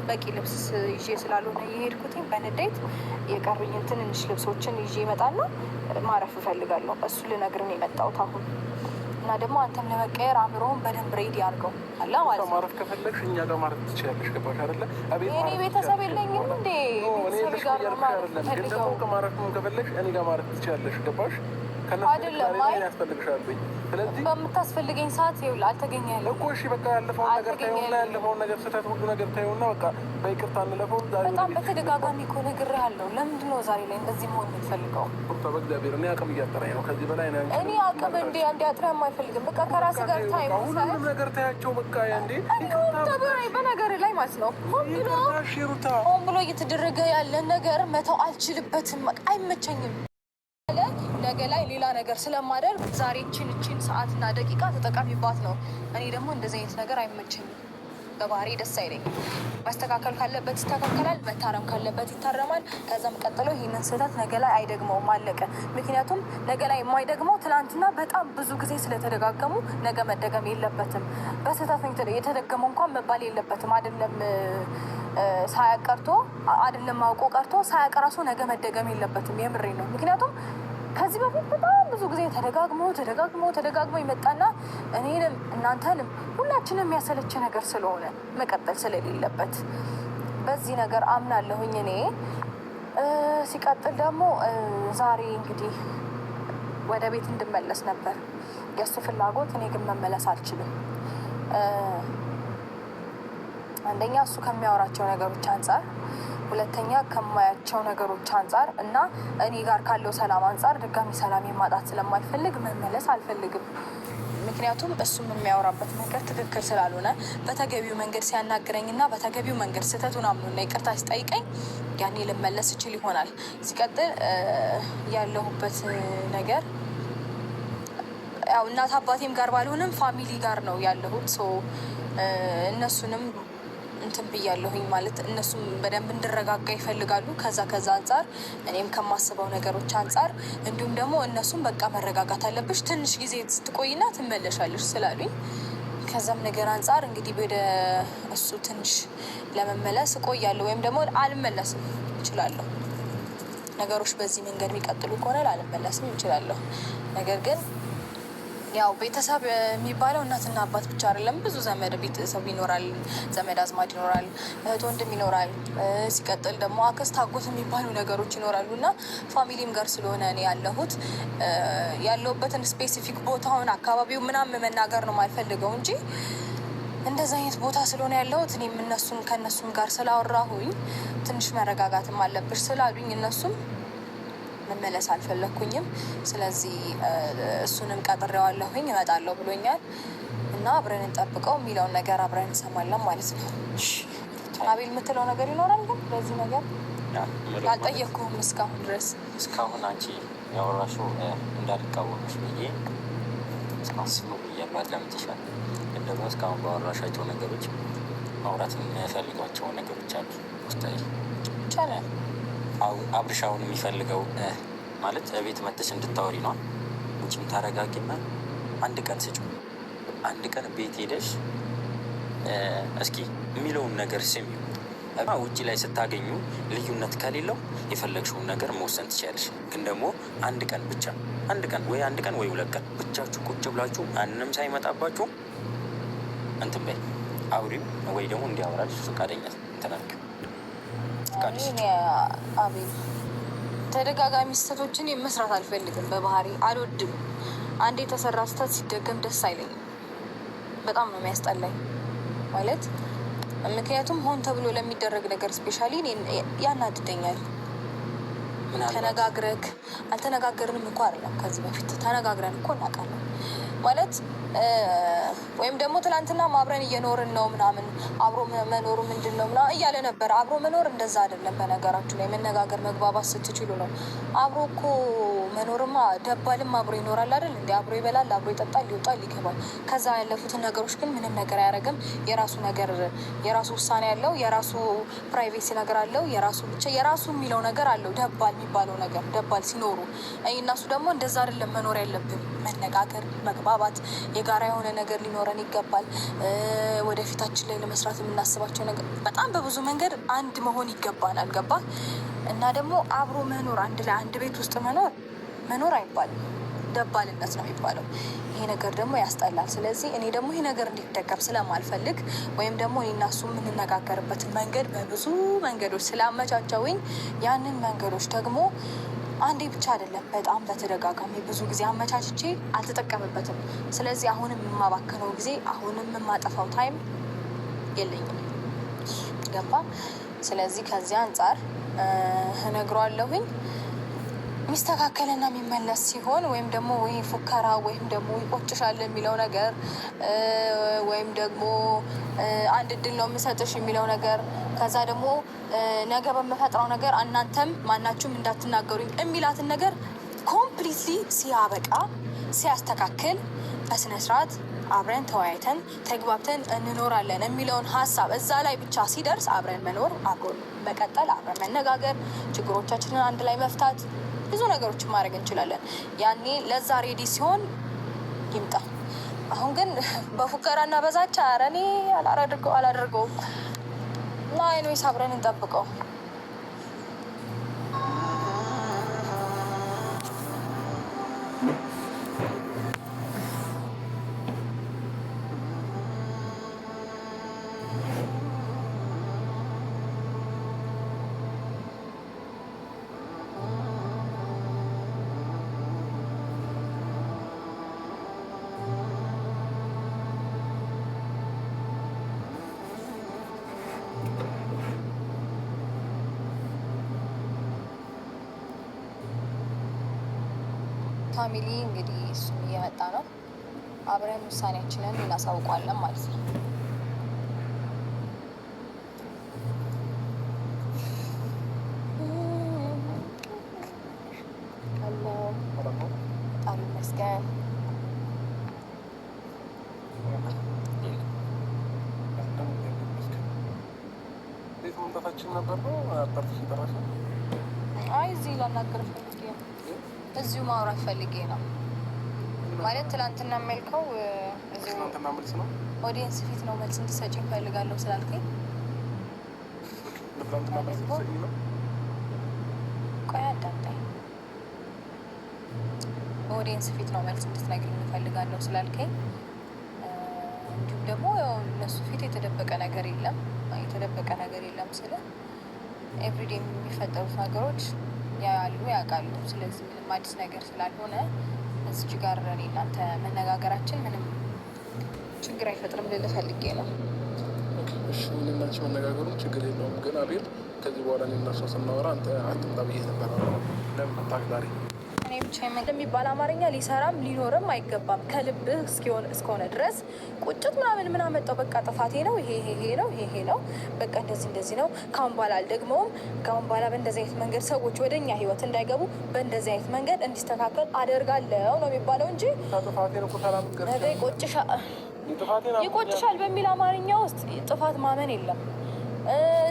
በቂ ልብስ ይዤ ስላልሆነ የሄድኩትኝ በንዴት የቀሩኝን ትንንሽ ልብሶችን ይዤ እመጣና ማረፍ እፈልጋለሁ። እሱ ልነግርን የመጣሁት አሁን እና ደግሞ አንተም ለመቀየር አእምሮውን በደንብ ሬዲ አድርገው አለ ማለት ነው። ማረፍ ከፈለግሽ እኛ ጋር ማረፍ ትችያለሽ። ገባሽ አይደለ? እኔ ቤተሰብ የለኝም እንዴ? ቤተሰብ ጋር ነው ማለት ነው። ግን ደግሞ ከማረፍም ከፈለግሽ እኔ ጋር ማረፍ ትችያለሽ። ገባሽ አይደለም? አይ ያስፈልግሻለኝ። ስለዚህ በምታስፈልገኝ ሰዓት ይኸውልህ አልተገኘህም እኮ። እሺ በቃ ያለፈውን ነገር ታየውና ያለፈውን ነገር ስህተት ሁሉ ነገር ታየውና በቃ በይቅርታ እንለፈው። በጣም በተደጋጋሚ እኮ ነግሬሃለሁ። ለምንድን ነው ዛሬ ላይ እንደዚህ መሆን የምትፈልገው? በእግዚአብሔር እኔ አቅም እያጠረኝ ነው። ከዚህ በላይ ነው እኔ አቅም እንዲ አጥረህም አይፈልግም። በቃ ከራስህ ጋር ታይ ሁሉንም ነገር ታያቸው። በቃ እንዴ በነገር ላይ ማለት ነው ሆን ብሎ እየተደረገ ያለን ነገር መተው አልችልበትም። አይመቸኝም። ነገ ላይ ሌላ ነገር ስለማደርግ ዛሬ እችን ሰዓትና ደቂቃ ተጠቃሚባት ነው። እኔ ደግሞ እንደዚህ አይነት ነገር አይመቸኝም። በባህሪ ደስ አይለኝም። ማስተካከል ካለበት ይስተካከላል፣ መታረም ካለበት ይታረማል። ከዛም ቀጥሎ ይህንን ስህተት ነገ ላይ አይደግመውም። አለቀ። ምክንያቱም ነገ ላይ የማይደግመው ትናንትና በጣም ብዙ ጊዜ ስለተደጋገሙ ነገ መደገም የለበትም። በስህተት የተደገመው እንኳን መባል የለበትም። አይደለም ሳያውቅ ቀርቶ አይደለም አውቆ ቀርቶ ሳያውቅ ራሱ ነገ መደገም የለበትም። የምሬ ነው። ምክንያቱም ከዚህ በፊት በጣም ብዙ ጊዜ ተደጋግሞ ይመጣና እኔንም እናንተንም ሁላችንም የሚያሰለች ነገር ስለሆነ መቀጠል ስለሌለበት በዚህ ነገር አምናለሁኝ እኔ። ሲቀጥል ደግሞ ዛሬ እንግዲህ ወደ ቤት እንድመለስ ነበር የእሱ ፍላጎት። እኔ ግን መመለስ አልችልም። አንደኛ እሱ ከሚያወራቸው ነገሮች አንጻር፣ ሁለተኛ ከማያቸው ነገሮች አንጻር እና እኔ ጋር ካለው ሰላም አንጻር ድጋሚ ሰላም ማጣት ስለማልፈልግ መመለስ አልፈልግም። ምክንያቱም እሱም የሚያወራበት መንገድ ትክክል ስላልሆነ በተገቢው መንገድ ሲያናግረኝ እና በተገቢው መንገድ ስህተቱን አምኖና ይቅርታ ሲጠይቀኝ ያኔ ልመለስ እችል ይሆናል። ሲቀጥል ያለሁበት ነገር ያው እናት አባቴም ጋር ባልሆንም ፋሚሊ ጋር ነው ያለሁት። እነሱንም እንትን ብያለሁኝ ማለት እነሱም በደንብ እንድረጋጋ ይፈልጋሉ። ከዛ አንጻር እኔም ከማስበው ነገሮች አንጻር እንዲሁም ደግሞ እነሱም በቃ መረጋጋት አለብሽ ትንሽ ጊዜ ስትቆይና ትመለሻለሽ ስላሉኝ ከዛም ነገር አንጻር እንግዲህ ወደ እሱ ትንሽ ለመመለስ እቆያለሁ ወይም ደግሞ አልመለስም እችላለሁ። ነገሮች በዚህ መንገድ የሚቀጥሉ ከሆነ ላልመለስም እችላለሁ። ነገር ግን ያው ቤተሰብ የሚባለው እናትና አባት ብቻ አይደለም። ብዙ ዘመድ ቤተሰብ ይኖራል፣ ዘመድ አዝማድ ይኖራል፣ እህት ወንድም ይኖራል። ሲቀጥል ደግሞ አክስት አጎት የሚባሉ ነገሮች ይኖራሉ እና ፋሚሊም ጋር ስለሆነ እኔ ያለሁበትን ስፔሲፊክ ቦታውን አካባቢው ምናምን መናገር ነው የማልፈልገው እንጂ እንደዛ አይነት ቦታ ስለሆነ ያለሁት እኔም ከእነሱም ጋር ስላወራሁኝ ትንሽ መረጋጋትም አለብሽ ስላሉኝ እነሱም መመለስ አልፈለኩኝም። ስለዚህ እሱንም ቀጥሬዋለሁኝ እመጣለሁ ብሎኛል እና አብረን እንጠብቀው የሚለውን ነገር አብረን እንሰማለን ማለት ነው። አቤል የምትለው ነገር ይኖራል ግን በዚህ ነገር አልጠየቅኩህም እስካሁን ድረስ። እስካሁን አንቺ ያወራሽው እንዳልቃወምሽ ብዬ ማስኑ ብያለሁ። አዳምጥሻል። ግን ደግሞ እስካሁን ባወራሻቸው ነገሮች ማውራት የሚያፈልጓቸው ነገሮች አሉ ውስጣዊ ይቻላል። አብርሻውን የሚፈልገው ማለት ቤት መጥተሽ እንድታወሪ ነው። አንቺም ታረጋጊና አንድ ቀን ስጪው። አንድ ቀን ቤት ሄደሽ እስኪ የሚለውን ነገር ስሚ። ውጭ ላይ ስታገኙ ልዩነት ከሌለው የፈለግሽውን ነገር መወሰን ትችያለሽ። ግን ደግሞ አንድ ቀን ብቻ አንድ ቀን ወይ ሁለት ቀን ብቻችሁ ቁጭ ብላችሁ ማንም ሳይመጣባችሁ እንትን በይ አውሪው፣ ወይ ደግሞ እንዲያወራልሽ ፈቃደኛ ተናገር። አቤል ተደጋጋሚ ስህተቶችን መስራት አልፈልግም። በባህሪ አልወድም። አንድ የተሰራ ስህተት ሲደገም ደስ አይለኝም። በጣም ነው የሚያስጠላኝ ማለት ምክንያቱም ሆን ተብሎ ለሚደረግ ነገር ስፔሻሊ ያናድደኛል። ተነጋግረክ አልተነጋገርንም እኮ አይደለም ከዚህ በፊት ተነጋግረን እኮ እናውቃለን ማለት ወይም ደግሞ ትናንትና አብረን እየኖርን ነው ምናምን አብሮ መኖሩ ምንድን ነው ምናምን እያለ ነበር። አብሮ መኖር እንደዛ አይደለም። በነገራችሁ ላይ መነጋገር መግባባት ስትችሉ ነው። አብሮ እኮ መኖርማ ደባልም አብሮ ይኖራል አይደል እንዴ? አብሮ ይበላል፣ አብሮ ይጠጣል፣ ይወጣል፣ ይገባል። ከዛ ያለፉትን ነገሮች ግን ምንም ነገር አያደርግም። የራሱ ነገር የራሱ ውሳኔ አለው፣ የራሱ ፕራይቬሲ ነገር አለው፣ የራሱ ብቻ የራሱ የሚለው ነገር አለው። ደባል የሚባለው ነገር ደባል ሲኖሩ እነሱ ደግሞ እንደዛ አይደለም መኖር ያለብን መነጋገር፣ መግባባት፣ የጋራ የሆነ ነገር ሊኖረን ይገባል። ወደፊታችን ላይ ለመስራት የምናስባቸው ነገር በጣም በብዙ መንገድ አንድ መሆን ይገባናል። ገባ? እና ደግሞ አብሮ መኖር፣ አንድ ላይ አንድ ቤት ውስጥ መኖር አይባልም፣ ደባልነት ነው የሚባለው። ይሄ ነገር ደግሞ ያስጠላል። ስለዚህ እኔ ደግሞ ይሄ ነገር እንዲደገም ስለማልፈልግ ወይም ደግሞ እኔና እሱ የምንነጋገርበትን መንገድ በብዙ መንገዶች ስላመቻቸውኝ ያንን መንገዶች ደግሞ አንዴ ብቻ አይደለም በጣም በተደጋጋሚ ብዙ ጊዜ አመቻችቼ አልተጠቀምበትም። ስለዚህ አሁንም የማባክነው ጊዜ አሁንም የማጠፋው ታይም የለኝም። ገባ? ስለዚህ ከዚህ አንጻር እነግረዋለሁኝ። የሚስተካከልና የሚመለስ ሲሆን ወይም ደግሞ ወይ ፉከራ ወይም ደግሞ ይቆጭሻል የሚለው ነገር ወይም ደግሞ አንድ እድል ነው የምሰጥሽ የሚለው ነገር ከዛ ደግሞ ነገ በምፈጥረው ነገር እናንተም ማናችሁም እንዳትናገሩኝ የሚላትን ነገር ኮምፕሊትሊ ሲያበቃ ሲያስተካክል በስነስርዓት አብረን ተወያይተን ተግባብተን እንኖራለን የሚለውን ሀሳብ እዛ ላይ ብቻ ሲደርስ አብረን መኖር፣ አብረን መቀጠል፣ አብረን መነጋገር፣ ችግሮቻችንን አንድ ላይ መፍታት፣ ብዙ ነገሮችን ማድረግ እንችላለን። ያኔ ለዛ ሬዲ ሲሆን ይምጣ። አሁን ግን በፉከራና በዛቻ ኧረ እኔ አላደርገውም እና አይኖይስ አብረን እንጠብቀው። ፋሚሊ እንግዲህ እሱም እየመጣ ነው። አብረን ውሳኔያችንን እናሳውቋለን ማለት ነው። በጣም ይመስገን። መምጣታችን ነበር ነው አባርትሽ ጠራሽ? አይ እዚህ ላናገር ፈልጌ ነው። እዚሁ ማውራት ፈልጌ ነው ማለት ትላንትና የሚልከው እዚሁ ትናንትና መልስ ነው። ኦዲየንስ ፊት ነው መልስ እንድትሰጪ እፈልጋለሁ ስላልከኝ ትናንትና መልስ ሰጪ ነው። ቆይ አዳምጠኝ። ኦዲየንስ ፊት ነው መልስ እንድትነግሪኝ እፈልጋለሁ ስላልከኝ እንዲሁም ደግሞ እነሱ ፊት የተደበቀ ነገር የለም ስለ ኤቭሪዴ የሚፈጠሩት ነገሮች ያሉ ያውቃሉ። ስለዚህ ምንም አዲስ ነገር ስላልሆነ እዚች ጋር እኔ እናንተ መነጋገራችን ምንም ችግር አይፈጥርም ልልህ ፈልጌ ነው። እሺ እኔና አንቺ መነጋገሩ ችግር የለውም። ግን አቤል ከዚህ በኋላ እኔና እሷ ስናወራ አንተ አትምጣ ብዬሽ ነበር። ለምን ታግዳሪ? እኔ ብቻ የሚባል አማርኛ ሊሰራም ሊኖርም አይገባም። ከልብህ እስከሆነ ድረስ ቁጭት ምን አመጣው? በቃ ጥፋቴ ነው ይሄ ነው በቃ እንደዚህ ነው። ካሁን በኋላ አልደግመውም። ካሁን በኋላ በእንደዚህ አይነት መንገድ ሰዎች ወደ እኛ ህይወት እንዳይገቡ በእንደዚህ አይነት መንገድ እንዲስተካከል አደርጋለሁ ነው የሚባለው እንጂ ነገ ይቆጭሻል በሚል አማርኛ ውስጥ ጥፋት ማመን የለም።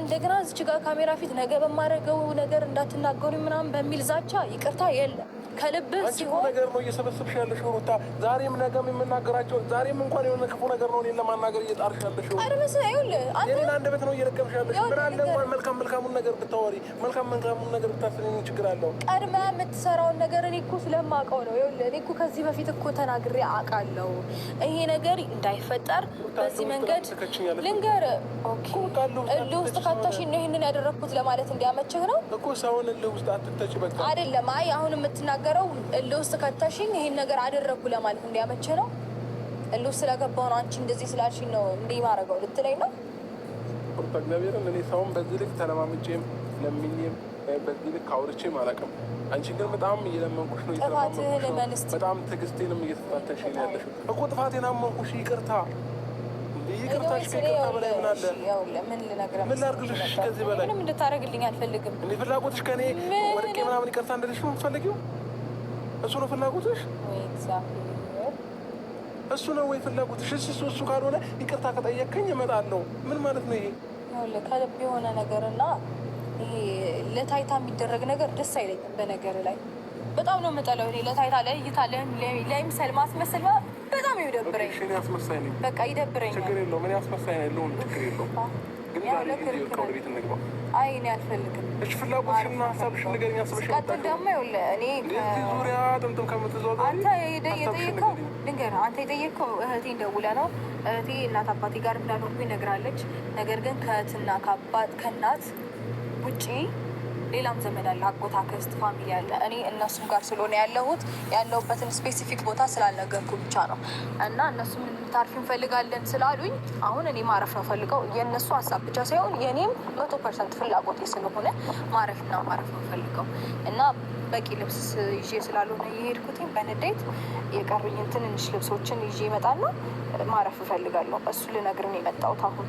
እንደገና እዚች ጋር ካሜራ ፊት ነገ በማደርገው ነገር እንዳትናገሩ ምናምን በሚል ዛቻ ይቅርታ የለም። ከልብህ ሲሆን ነገር ነው እየሰበሰብሽ ያለሽ ሩታ። ዛሬም ነገም የምናገራቸው ዛሬም እንኳን የሆነ ክፉ ነገር ነው እኔን ለማናገር እየጣርሽ ያለሽ። የኔን አንደበት ነው እየለቀምሽ ያለሽ። ምን አለ እንኳን መልካሙን ነገር ብታወሪ፣ መልካሙን ነገር ብታስብ ችግር አለው? ቀድመህ የምትሰራውን ነገር እኔ እኮ ስለማውቀው ነው። እኔ እኮ ከዚህ በፊት እኮ ተናግሬ አውቃለሁ። ይሄ ነገር እንዳይፈጠር በዚህ መንገድ ልንገርህ። ኦኬ እልህ ውስጥ ከተሽ ነው ይሄንን ያደረግኩት ለማለት እንዲያመችህ ነው እኮ። ሰውን እልህ ውስጥ አትተች በቃ አይደለም። አይ አሁን የምትናገረው እልህ ውስጥ ከተሽኝ ይሄን ነገር አደረግኩ ለማለት እንዲያመችህ ነው። እልህ ውስጥ ስለገባሁ ነው አንቺ እንደዚህ ስላልሽኝ ነው እንዲህ ማድረገው ልትለኝ ነው? እግዚአብሔርን እኔ ሰውን በዚህ ልክ ተለማምጬም ለምኜም በዚህ ልክ አውርቼም አላውቅም። አንቺ ግን በጣም እየለመንኩሽ ነው። ጥፋትህን መንስት በጣም ትዕግስቴንም እየተፈታተሽ ነው ያለሽው እኮ። ጥፋቴን አመንኩሽ። ይቅርታ ይቅርታሽ ከይቅርታ በላይ ምን አለ? ምን ላድርግልሽ? ከዚህ በላይ ምንም እንድታደርግልኝ አልፈልግም። እንዴ ፍላጎትሽ ከኔ ወድቄ ምናምን ይቅርታ እንደልሽ ነው የምትፈልጊው? እሱ ነው ፍላጎትሽ? እሱ ነው ወይ ፍላጎትሽ? እሱ ካልሆነ ይቅርታ ከጠየቅከኝ እመጣለሁ። ምን ማለት ነው ይሄ? ከልብ የሆነ ነገርና ይሄ ለታይታ የሚደረግ ነገር ደስ አይለኝም። በነገር ላይ በጣም ነው የምጠላው እኔ ለታይታ ለእይታ ለምሳሌ ማስመሰል በጣም ነው ይደብረኝ። እኔ አስመሳይ ነኝ በቃ ይደብረኛል። ችግር የለውም እኔ አስመሳይ ነኝ ለሁሉ ችግር የለውም። ግን ዛሬ ጊዜ ወደ ቤት እንግባ። አይ እኔ አልፈልግም። እሺ ፍላጎትሽና ሀሳብሽን ንገሪኝ። አስበሽ ቀጥል ደግሞ ይኸውልህ እኔ ዙሪያ ጥምጥም ከምትዞር አንተ የጠየቀው ልንገርህ፣ አንተ የጠየቀው እህቴን ደውለህ ነው። እህቴ እናት አባቴ ጋር እንዳልሆንኩኝ ነግራለች። ነገር ግን ከእህትና ከአባት ከእናት ውጪ ሌላም ዘመድ አለ፣ አጎት፣ አክስት፣ ፋሚሊ አለ። እኔ እነሱም ጋር ስለሆነ ያለሁበትን ስፔሲፊክ ቦታ ስላልነገርኩ ብቻ ነው። እና እነሱም ታርፊ እንፈልጋለን ስላሉኝ አሁን እኔ ማረፍ ነው ፈልገው። የእነሱ ሀሳብ ብቻ ሳይሆን የእኔም 100% ፍላጎቴ ስለሆነ ማረፍና ማረፍ ነው ፈልገው እና በቂ ልብስ ይዤ ስላልሆነ የሄድኩትኝ በንዴት የቀሩኝን ትንንሽ ልብሶችን ይዤ እመጣና ማረፍ እፈልጋለሁ። እሱ ልነግርህ ነው የመጣሁት አሁን።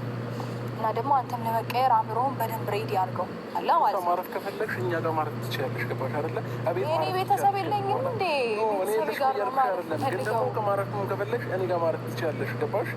እና ደግሞ አንተም ለመቀየር አእምሮውን በደንብ ሬዲ አድርገው አለ ማለት ነው። ማረፍ ከፈለግሽ እኛ ጋር ማረፍ ትችያለሽ። ገባሽ አይደለ? እኔ ቤተሰብ የለኝም እንዴ? ቤተሰብ ጋር ነው ማለት ግን ደግሞ ከማረፍ ከፈለግሽ እኔ ጋር ማረፍ ትችያለሽ። ገባሽ?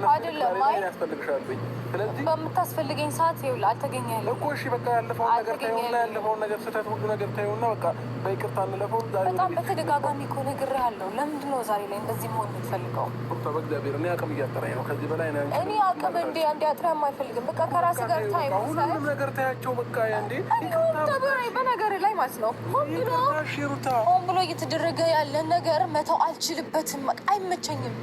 አይደለም አይ ያስፈልግሻለኝ። ስለዚህ በምታስፈልገኝ ሰዓት ይኸውልህ አልተገኘህልም እኮ። እሺ በቃ ያለፈውን ነገር ታየውና ያለፈውን ነገር ስህተት ሁሉ ነገር ታየውና በቃ በይቅርታ እንለፈው። ዛሬ በጣም በተደጋጋሚ እኮ ነግሬሃለሁ። ለምንድን ነው ዛሬ ላይ እንደዚህ መሆን የምትፈልገው? በእግዚአብሔር እኔ አቅም እያጠራኝ ነው። ከዚህ በላይ ነው እኔ አቅም እንዲያጥረህ አይፈልግም። በቃ ከራስህ ጋር ታይም ሁሉንም ነገር ታያቸው። በቃ እንዴ በነገር ላይ ማለት ነው ሆን ብሎ እየተደረገ ያለን ነገር መተው አልችልበትም። አይመቸኝም።